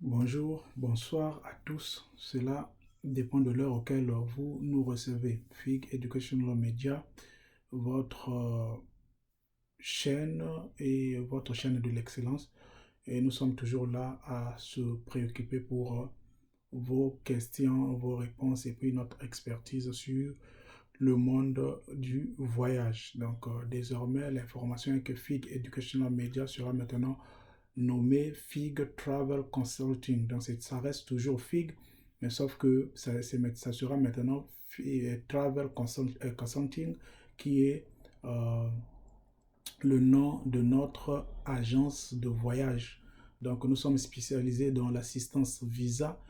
Bonjour, bonsoir à tous. Cela dépend de l'heure auquel vous nous recevez. FIG Educational Media, votre chaîne et votre chaîne de l'excellence. Et nous sommes toujours là à se préoccuper pour vos questions, vos réponses et puis notre expertise sur le monde du voyage. Donc, désormais, l'information est que FIG Educational Media sera maintenant nommé FIG Travel Consulting. Donc, ça reste toujours FIG, mais sauf que ça sera maintenant Travel Consulting qui est euh, le nom de notre agence de voyage. Donc, nous sommes spécialisés dans l'assistance visa,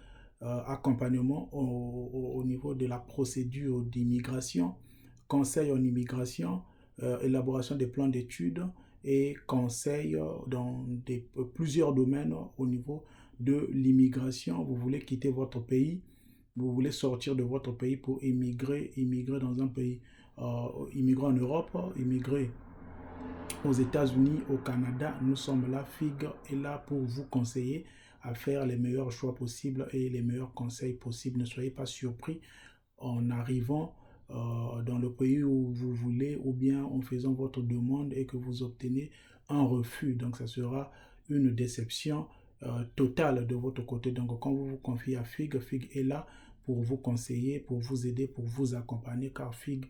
accompagnement au niveau de la procédure d'immigration, conseil en immigration, élaboration des plans d'études et conseil dans plusieurs domaines au niveau de l'immigration. Vous voulez quitter votre pays, vous voulez sortir de votre pays pour immigrer dans un pays, immigrer en Europe, immigrer aux États-Unis, au Canada. Nous sommes là, FIG est là pour vous conseiller à faire les meilleurs choix possibles et les meilleurs conseils possibles. Ne soyez pas surpris en arrivant dans le pays où vous voulez ou bien en faisant votre demande et que vous obtenez un refus. Donc, ça sera une déception totale de votre côté. Donc, quand vous vous confiez à FIG, FIG est là pour vous conseiller, pour vous aider, pour vous accompagner, car FIG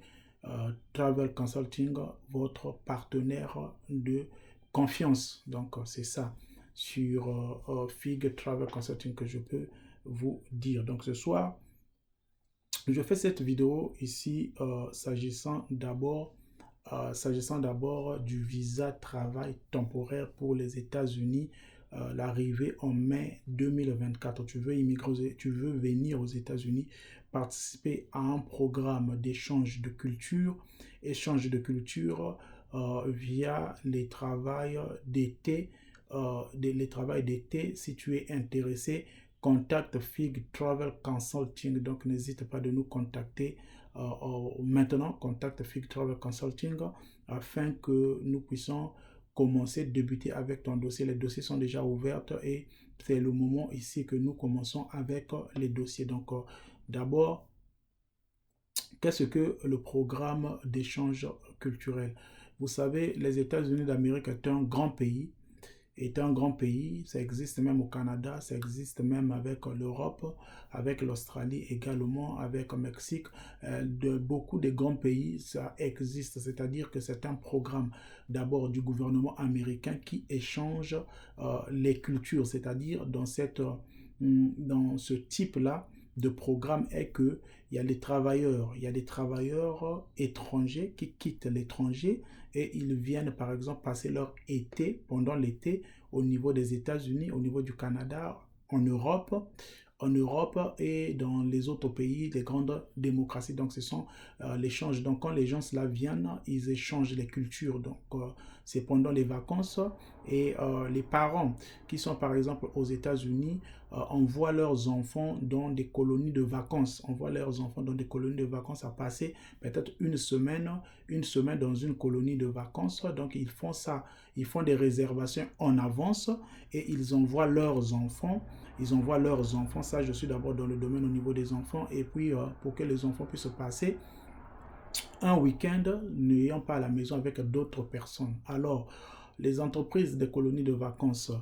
Travel Consulting, votre partenaire de confiance. Donc, c'est ça sur FIG Travel Consulting que je peux vous dire. Donc, ce soir, je fais cette vidéo ici s'agissant d'abord du visa travail temporaire pour les États-Unis, l'arrivée en mai 2024. Tu veux venir aux États-Unis, participer à un programme échange de culture via les travails d'été. Si tu es intéressé, contacte FIG Travel Consulting. Donc, n'hésite pas de nous contacter maintenant. Contacte FIG Travel Consulting afin que nous puissions débuter avec ton dossier. Les dossiers sont déjà ouverts et c'est le moment ici que nous commençons avec les dossiers. Donc, d'abord, qu'est-ce que le programme d'échange culturel? Vous savez, les États-Unis d'Amérique est un grand pays, ça existe même au Canada, ça existe même avec l'Europe, avec l'Australie également, avec le Mexique. De beaucoup de grands pays, ça existe, c'est-à-dire que c'est un programme d'abord du gouvernement américain qui échange les cultures, c'est-à-dire dans ce type-là de programme est que il y a des travailleurs étrangers qui quittent l'étranger et ils viennent par exemple passer leur été, pendant l'été, au niveau des États-Unis, au niveau du Canada, en Europe et dans les autres pays, les grandes démocraties. Donc, ce sont l'échange. Donc, quand les gens là viennent, ils échangent les cultures. Donc, c'est pendant les vacances et les parents qui sont par exemple aux États-Unis envoient leurs enfants dans des colonies de vacances. Envoient leurs enfants dans des colonies de vacances à passer peut-être une semaine dans une colonie de vacances. Donc, ils font ça. Ils font des réservations en avance et ils envoient leurs enfants. Ils envoient leurs enfants. Ça, je suis d'abord dans le domaine au niveau des enfants. Et puis, pour que les enfants puissent passer un week-end n'ayant pas à la maison avec d'autres personnes. Alors, les entreprises de colonies de vacances,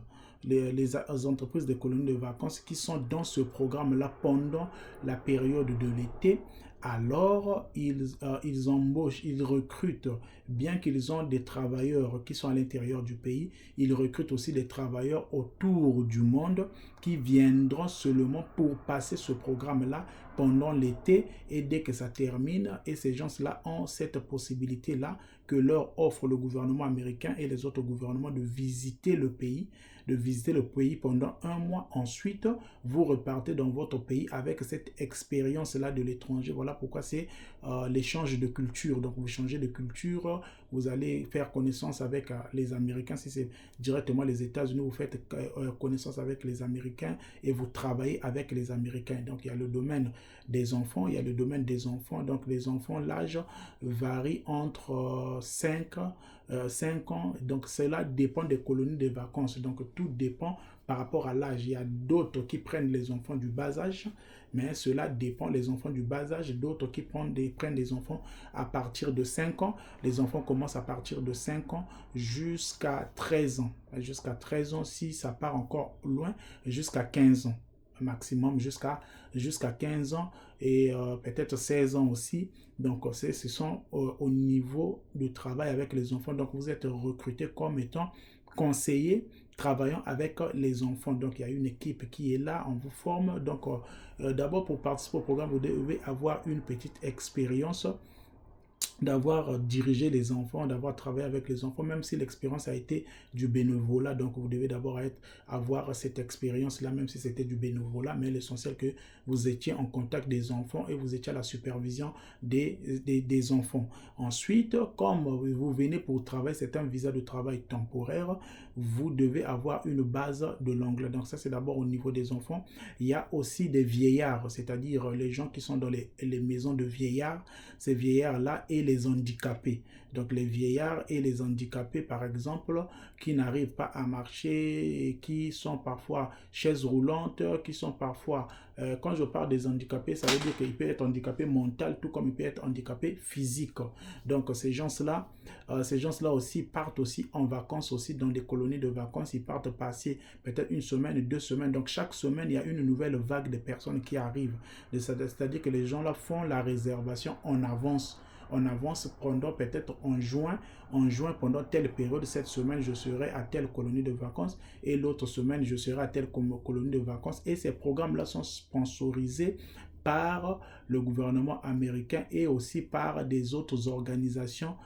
les entreprises de colonies de vacances qui sont dans ce programme-là pendant la période de l'été, alors ils embauchent, ils recrutent, bien qu'ils ont des travailleurs qui sont à l'intérieur du pays, ils recrutent aussi des travailleurs autour du monde qui viendront seulement pour passer ce programme-là pendant l'été et dès que ça termine, et ces gens-là ont cette possibilité-là que leur offre le gouvernement américain et les autres gouvernements de visiter le pays pendant un mois. Ensuite, vous repartez dans votre pays avec cette expérience-là de l'étranger. Voilà pourquoi c'est l'échange de culture. Donc, vous changez de culture, vous allez faire connaissance avec les Américains. Si c'est directement les États-Unis, vous faites connaissance avec les Américains et vous travaillez avec les Américains. Donc, il y a le domaine des enfants, il y a le domaine des enfants. Donc, les enfants, l'âge varie entre 5 5 ans. Donc cela dépend des colonies de vacances. Donc tout dépend par rapport à l'âge. Il y a d'autres qui prennent les enfants du bas âge, mais cela dépend les enfants du bas âge. D'autres qui prennent des enfants à partir de 5 ans. Les enfants commencent à partir de 5 ans jusqu'à 13 ans. Jusqu'à 13 ans si ça part encore loin, jusqu'à 15 ans maximum, jusqu'à 15 ans et peut-être 16 ans aussi. Donc, ce sont au niveau du travail avec les enfants. Donc, vous êtes recruté comme étant conseiller travaillant avec les enfants. Donc, il y a une équipe qui est là, on vous forme. Donc, d'abord, pour participer au programme, vous devez avoir une petite expérience d'avoir dirigé les enfants, d'avoir travaillé avec les enfants, même si l'expérience a été du bénévolat. Donc, vous devez d'abord avoir cette expérience-là, même si c'était du bénévolat, mais l'essentiel que vous étiez en contact des enfants et vous étiez à la supervision des enfants. Ensuite, comme vous venez pour travailler, c'est un visa de travail temporaire, vous devez avoir une base de l'anglais. Donc, ça, c'est d'abord au niveau des enfants. Il y a aussi des vieillards, c'est-à-dire les gens qui sont dans les maisons de vieillards, ces vieillards-là et les handicapés. Donc les vieillards et les handicapés, par exemple, qui n'arrivent pas à marcher, qui sont parfois chaises roulantes, qui sont parfois, quand je parle des handicapés, ça veut dire qu'il peut être handicapé mental, tout comme il peut être handicapé physique. Donc ces gens-là aussi partent aussi en vacances, aussi dans des colonies de vacances. Ils partent passer peut-être une semaine, 2 semaines. Donc chaque semaine, il y a une nouvelle vague de personnes qui arrivent. C'est-à-dire que les gens-là font la réservation en avance pendant peut-être en juin, pendant telle période, cette semaine je serai à telle colonie de vacances et l'autre semaine je serai à telle colonie de vacances, et ces programmes-là sont sponsorisés par le gouvernement américain et aussi par des autres organisations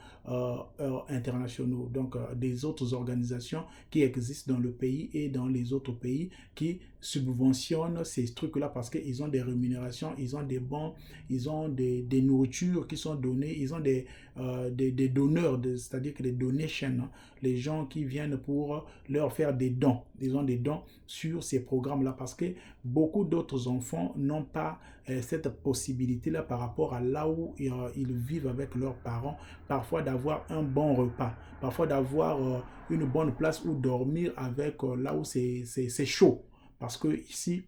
internationaux, donc des autres organisations qui existent dans le pays et dans les autres pays qui subventionnent ces trucs-là parce qu'ils ont des rémunérations, ils ont des bons, ils ont des nourritures qui sont données, ils ont des donneurs, c'est-à-dire que des donations, hein, les gens qui viennent pour leur faire des dons, ils ont des dons sur ces programmes-là parce que beaucoup d'autres enfants n'ont pas cette possibilité-là par rapport à là où ils vivent avec leurs parents, parfois d'avoir un bon repas, parfois d'avoir une bonne place où dormir avec là où c'est chaud. Parce que ici,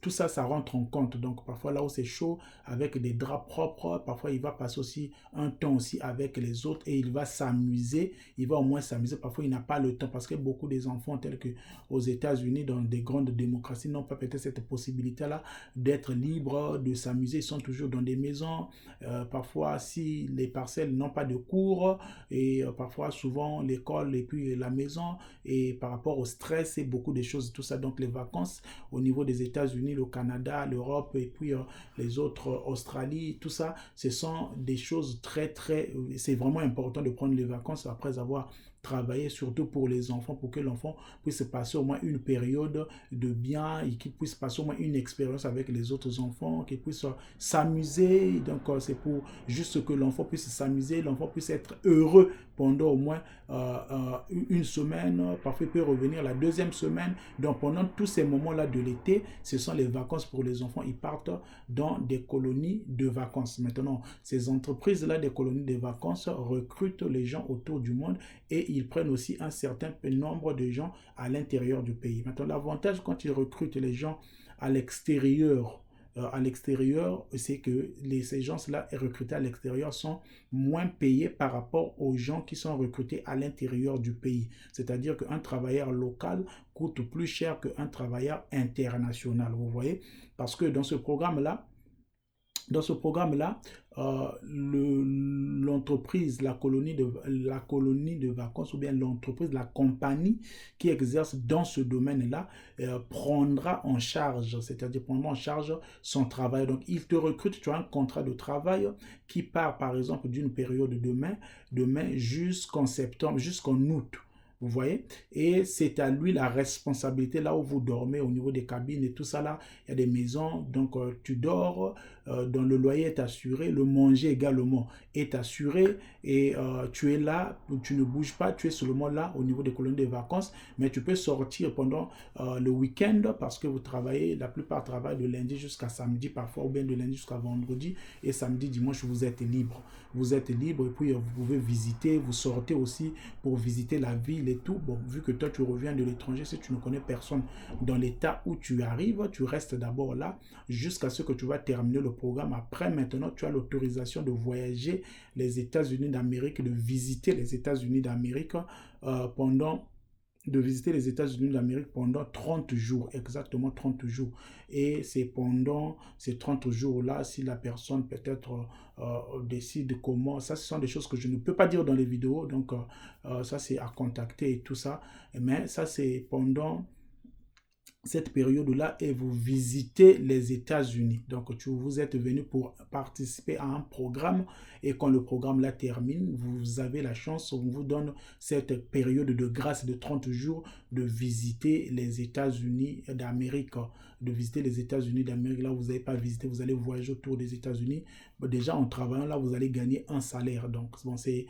tout ça, ça rentre en compte. Donc, parfois, là où c'est chaud, avec des draps propres, parfois, il va passer aussi un temps aussi avec les autres et il va s'amuser. Il va au moins s'amuser. Parfois, il n'a pas le temps parce que beaucoup des enfants, tels que aux États-Unis, dans des grandes démocraties, n'ont pas peut-être cette possibilité-là d'être libres, de s'amuser. Ils sont toujours dans des maisons. Parfois, si les parcelles n'ont pas de cours et parfois, souvent, l'école et puis la maison, et par rapport au stress et beaucoup de choses, tout ça. Donc, les vacances, au niveau des États-Unis, le Canada, l'Europe et puis les autres, Australie, tout ça, ce sont des choses c'est vraiment important de prendre les vacances après avoir travaillé, surtout pour les enfants, pour que l'enfant puisse passer au moins une période de bien et qu'il puisse passer au moins une expérience avec les autres enfants, qu'il puisse s'amuser. Donc, c'est pour juste que l'enfant puisse s'amuser, l'enfant puisse être heureux pendant au moins une semaine, parfois il peut revenir la deuxième semaine. Donc pendant tous ces moments-là de l'été, ce sont les vacances pour les enfants. Ils partent dans des colonies de vacances. Maintenant, ces entreprises-là, des colonies de vacances, recrutent les gens autour du monde et ils prennent aussi un certain nombre de gens à l'intérieur du pays. Maintenant, l'avantage quand ils recrutent les gens à l'extérieur, c'est que ces gens-là recrutés à l'extérieur sont moins payés par rapport aux gens qui sont recrutés à l'intérieur du pays. C'est-à-dire qu'un travailleur local coûte plus cher qu'un travailleur international, vous voyez? Parce que dans ce programme-là, l'entreprise, la colonie de vacances ou bien l'entreprise, la compagnie qui exerce dans ce domaine-là prendra en charge, c'est-à-dire prendra en charge son travail. Donc, il te recrute, tu as un contrat de travail qui part par exemple d'une période de mai jusqu'en septembre, jusqu'en août. Vous voyez? Et c'est à lui la responsabilité là où vous dormez au niveau des cabines et tout ça là. Il y a des maisons, donc tu dors, dont le loyer est assuré, le manger également est assuré et tu es là, tu ne bouges pas, tu es seulement là au niveau des colonies de vacances, mais tu peux sortir pendant le week-end parce que vous travaillez, la plupart travaillent de lundi jusqu'à samedi parfois ou bien de lundi jusqu'à vendredi et samedi, dimanche, vous êtes libre. Vous êtes libre et puis vous pouvez visiter, vous sortez aussi pour visiter la ville et tout. Bon, vu que toi tu reviens de l'étranger, si tu ne connais personne dans l'état où tu arrives, tu restes d'abord là jusqu'à ce que tu vas terminer le programme. Après, maintenant, tu as l'autorisation de voyager les États-Unis d'Amérique, de visiter les États-Unis d'Amérique pendant de visiter les États-Unis d'Amérique pendant 30 jours, exactement 30 jours. Et c'est pendant ces 30 jours-là, si la personne peut-être décide comment, ça ce sont des choses que je ne peux pas dire dans les vidéos, donc ça c'est à contacter et tout ça, mais ça c'est pendant cette période-là et vous visitez les États-Unis. Donc, vous êtes venu pour participer à un programme et quand le programme là termine, vous avez la chance, on vous donne cette période de grâce de 30 jours de visiter les États-Unis d'Amérique. De visiter les États-Unis d'Amérique. Là, vous n'avez pas visité, vous allez voyager autour des États-Unis. Bon, déjà, en travaillant là, vous allez gagner un salaire. Donc, bon, c'est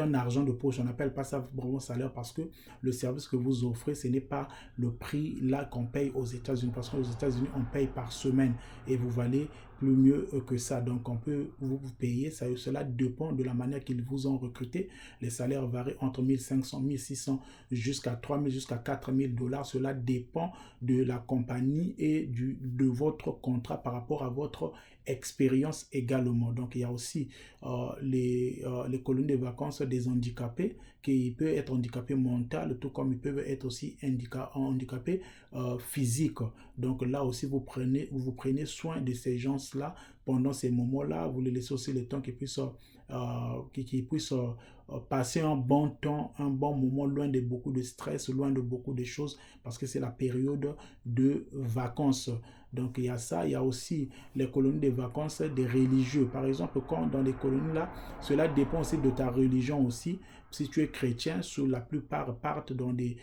un argent de poche. On n'appelle pas ça vraiment salaire parce que le service que vous offrez, ce n'est pas le prix là qu'on paye aux États-Unis. Parce qu'aux États-Unis, on paye par semaine et vous valez plus mieux que ça. Donc, on peut vous payer. Cela dépend de la manière qu'ils vous ont recruté. Les salaires varient entre 1500, 1600 jusqu'à 3000, jusqu'à 4000 dollars. Cela dépend de la compagnie et de votre contrat par rapport à votre expérience également. Donc, il y a aussi les colonies de vacances des handicapés qui peuvent être handicapés mentaux, tout comme ils peuvent être aussi handicapés physiques. Donc là aussi, vous prenez soin de ces gens-là pendant ces moments-là. Vous les laissez aussi le temps qu'ils puissent passer un bon temps, un bon moment, loin de beaucoup de stress, loin de beaucoup de choses, parce que c'est la période de vacances. Donc il y a ça, il y a aussi les colonies de vacances des religieux. Par exemple, quand dans les colonies là, cela dépend aussi de ta religion aussi. Si tu es chrétien, la plupart partent dans des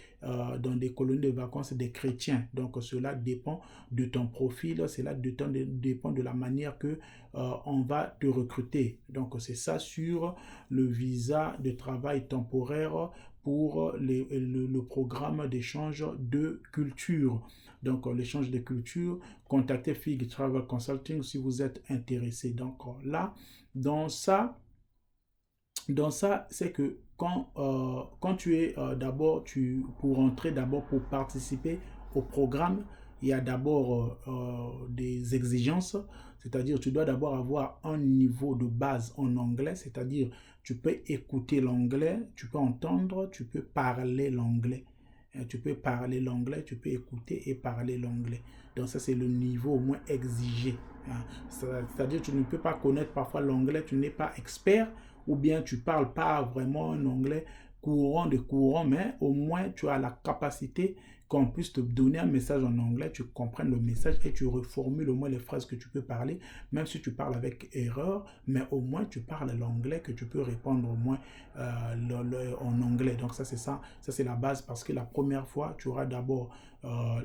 colonies de vacances des chrétiens. Donc cela dépend de ton profil, cela dépend de la manière que on va te recruter. Donc c'est ça sur le visa de travail temporaire pour le programme d'échange de culture. Donc l'échange de culture, contactez FIG Travel Consulting si vous êtes intéressé. Donc là, dans ça, c'est que quand tu es d'abord, pour entrer d'abord, pour participer au programme, il y a d'abord des exigences, c'est-à-dire tu dois d'abord avoir un niveau de base en anglais, c'est-à-dire tu peux écouter l'anglais, tu peux entendre, tu peux parler l'anglais. Tu peux parler l'anglais, tu peux écouter et parler l'anglais. Donc ça, c'est le niveau au moins exigé. C'est-à-dire tu ne peux pas connaître parfois l'anglais, tu n'es pas expert, ou bien tu ne parles pas vraiment un anglais courant, mais au moins tu as la capacité qu'on puisse te donner un message en anglais, tu comprennes le message et tu reformules au moins les phrases que tu peux parler, même si tu parles avec erreur, mais au moins tu parles l'anglais, que tu peux répondre au moins en anglais. Donc ça c'est la base, parce que la première fois tu auras d'abord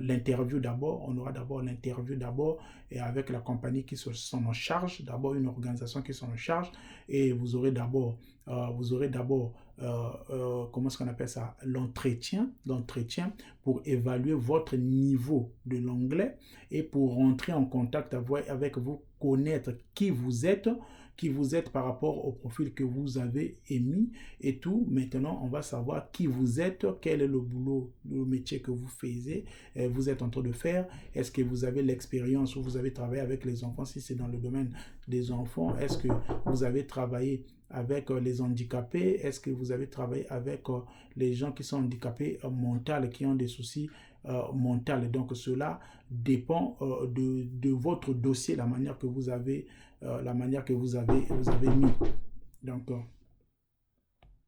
l'interview d'abord, on aura d'abord l'interview d'abord et avec la compagnie qui s'en en charge, d'abord une organisation qui s'en en charge, et vous aurez d'abord comment est-ce qu'on appelle ça, l'entretien pour évaluer votre niveau de l'anglais et pour rentrer en contact avec vous, connaître qui vous êtes par rapport au profil que vous avez émis et tout. Maintenant, on va savoir qui vous êtes, quel est le boulot, le métier que vous êtes en train de faire. Est-ce que vous avez l'expérience ou vous avez travaillé avec les enfants? Si c'est dans le domaine des enfants, est-ce que vous avez travaillé avec les handicapés? Est-ce que vous avez travaillé avec les gens qui sont handicapés mentaux, qui ont des soucis mentaux? Donc cela dépend de votre dossier, la manière que vous avez mis. Donc